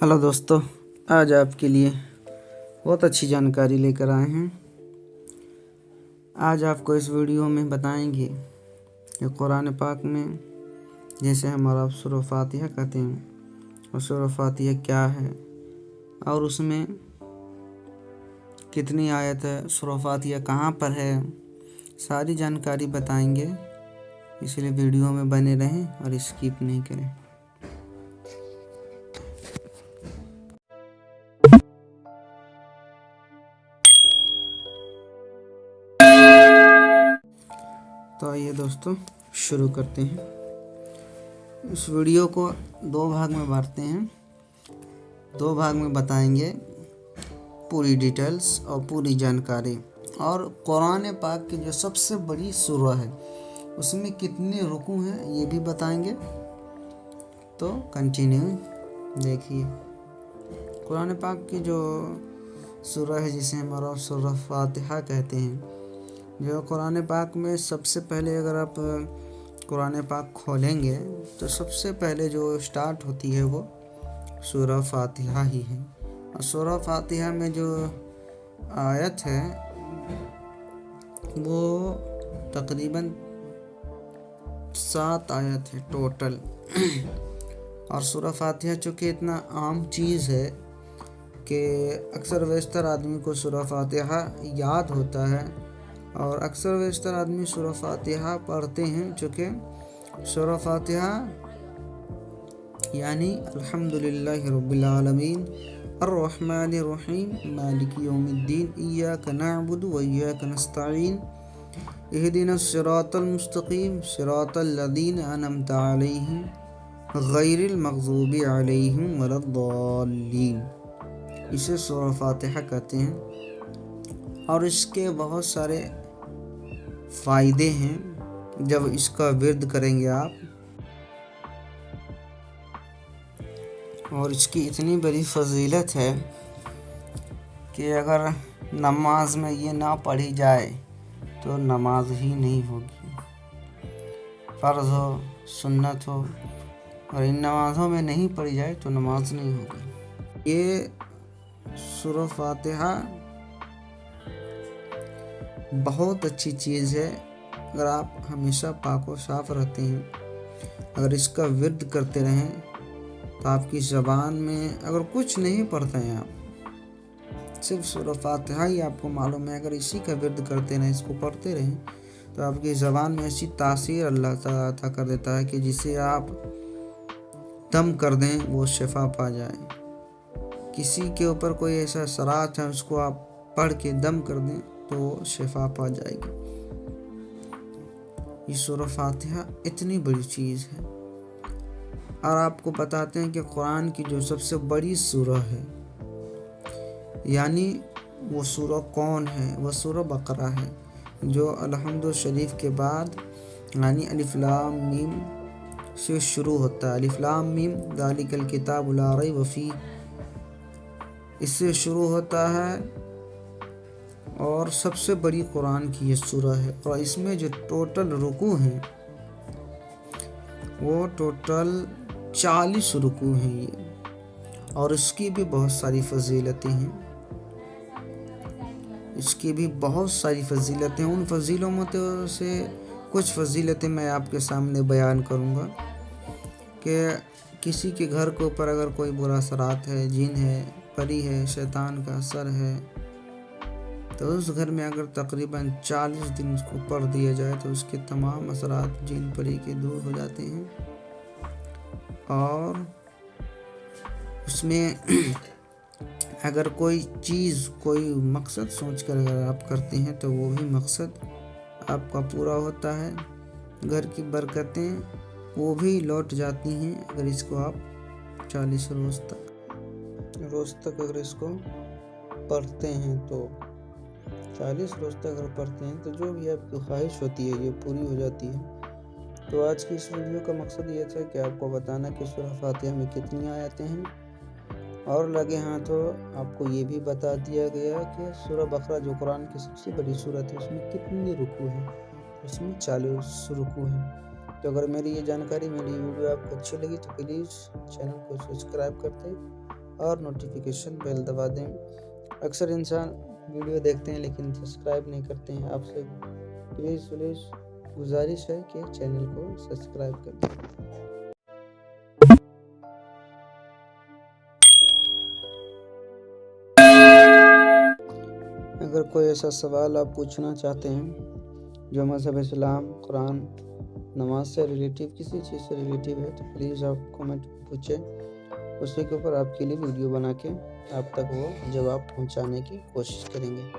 Hello दोस्तों, आज आपके लिए बहुत अच्छी जानकारी लेकर आए हैं। आज आपको इस वीडियो में बताएंगे कि कुरान पाक में जैसे हमारा सूरा फातिहा कहते हैं, और सूरा फातिहा क्या है और उसमें कितनी आयत है, सूरा फातिहा कहाँ पर है, सारी जानकारी बताएंगे। इसलिए वीडियो में बने रहें और स्किप नहीं करें। तो आइए दोस्तों शुरू करते हैं। इस वीडियो को दो भाग में बांटते हैं। दो भाग में बताएंगे पूरी डिटेल्स और पूरी जानकारी, और कुरान पाक की जो सबसे बड़ी सूरा है उसमें कितने रुकू हैं ये भी बताएंगे। तो कंटिन्यू देखिए। कुरान पाक की जो सूरा है जिसे हमारा सूरा फातिहा कहते हैं, जो कुरान पाक में सबसे पहले अगर आप कुरान पाक खोलेंगे तो सबसे पहले जो स्टार्ट होती है वो सूरा फातिहा ही है। और सूरा फातिहा में जो आयत है वो तकरीबन 7 आयत है टोटल। और सूरा फातिहा चूँकि इतना आम चीज़ है कि अक्सर बेशतर आदमी को सूरा फातिहा याद होता है, और अक्सर बेशतर आदमी सूरा फातिहा पढ़ते हैं, चूँकि सूरा फातिहा यानी अल्हम्दुलिल्लाहि रब्बिल आलमीन अर्रहमानिर रहीम मालिकि यौमिद्दीन इय्याका नअबुदु व इय्याका नस्तईन इहदिनस सिरातल मुस्तकीम सिरातल लज़ीना अनअमता अलैहिम गैरिल मग़ज़ूबि अलैहिम वलद्दाल्लीन। इसे सूरा फातिहा कहते हैं। और इसके बहुत सारे फ़ायदे हैं जब इसका विर्द करेंगे आप। और इसकी इतनी बड़ी फजीलत है कि अगर नमाज में ये ना पढ़ी जाए तो नमाज ही नहीं होगी। फ़र्ज़ हो, सुन्नत हो, और इन नमाज़ों में नहीं पढ़ी जाए तो नमाज नहीं होगी। ये सूरा फातिहा बहुत अच्छी चीज़ है। अगर आप हमेशा पाक व साफ रहते हैं, अगर इसका विर्द करते रहें तो आपकी ज़बान में अगर कुछ नहीं पढ़ते हैं, आप सिर्फ सूरा फातिहा ही आपको मालूम है, अगर इसी का विर्द करते रहें, इसको पढ़ते रहें, तो आपकी ज़बान में ऐसी तासीर अल्लाह ताला अता कर देता है कि जिसे आप दम कर दें वो शिफा पा जाए। किसी के ऊपर कोई ऐसा सरात है उसको आप पढ़ के दम कर दें तो शिफा पा जाएगी। ये सूरा फातिहा इतनी बड़ी चीज़ है। और आपको बताते हैं कि कुरान की जो सबसे बड़ी सूरा है, यानी वो सूरा कौन है, वो सूरा बकरा है, जो अलहम्दु शरीफ के बाद यानी अलिफ लाम मीम से शुरू होता है। अलिफ लाम मीम ज़ालिकल किताबु ला रैब फीह, इससे शुरू होता है। और सबसे बड़ी कुरान की ये सूरा है। और इसमें जो टोटल रुकू हैं वो टोटल 40 रुकू हैं ये। और इसकी भी बहुत सारी फजीलतें हैं। इसकी भी बहुत सारी फजीलतें। उन फजीलतों से कुछ फजीलतें मैं आपके सामने बयान करूँगा कि किसी के घर के ऊपर अगर कोई बुरा असरात है, जिन है, परी है, शैतान का असर है, तो उस घर में अगर तकरीबन 40 दिन उसको पढ़ दिया जाए तो उसके तमाम असरात जिन परी के दूर हो जाते हैं। और उसमें अगर कोई चीज़, कोई मकसद सोचकर अगर आप करते हैं तो वो भी मकसद आपका पूरा होता है। घर की बरकतें वो भी लौट जाती हैं अगर इसको आप 40 रोज़ तक अगर इसको पढ़ते हैं तो 40 रोज़ तक अगर पढ़ते हैं तो जो भी आपकी ख्वाहिश होती है ये पूरी हो जाती है। तो आज की इस वीडियो का मकसद ये था कि आपको बताना कि सूरा फातिहा में कितनी आयतें हैं, और लगे हाथों आपको ये भी बता दिया गया कि सूरा बकरा जो कुरान की सबसे बड़ी सूरत है उसमें कितनी रुकू हैं। उसमें 40 रुकू हैं। तो अगर मेरी ये जानकारी, मेरी वीडियो आपको अच्छी लगी तो प्लीज़ चैनल को सब्सक्राइब करते اور نوٹیفیکیشن بیل دبا دیں۔ اکثر انسان ویڈیو دیکھتے ہیں لیکن سبسکرائب نہیں کرتے ہیں۔ آپ سے پلیز گزارش ہے کہ چینل کو سبسکرائب کر دیں۔ اگر کوئی ایسا سوال آپ پوچھنا چاہتے ہیں جو مذہب اسلام، قرآن، نماز سے ریلیٹیو، کسی چیز سے ریلیٹیو ہے تو پلیز آپ کمنٹ پوچھیں، اسی کے اوپر آپ کے لیے ویڈیو بنا کے آپ تک وہ جواب پہنچانے کی کوشش کریں گے۔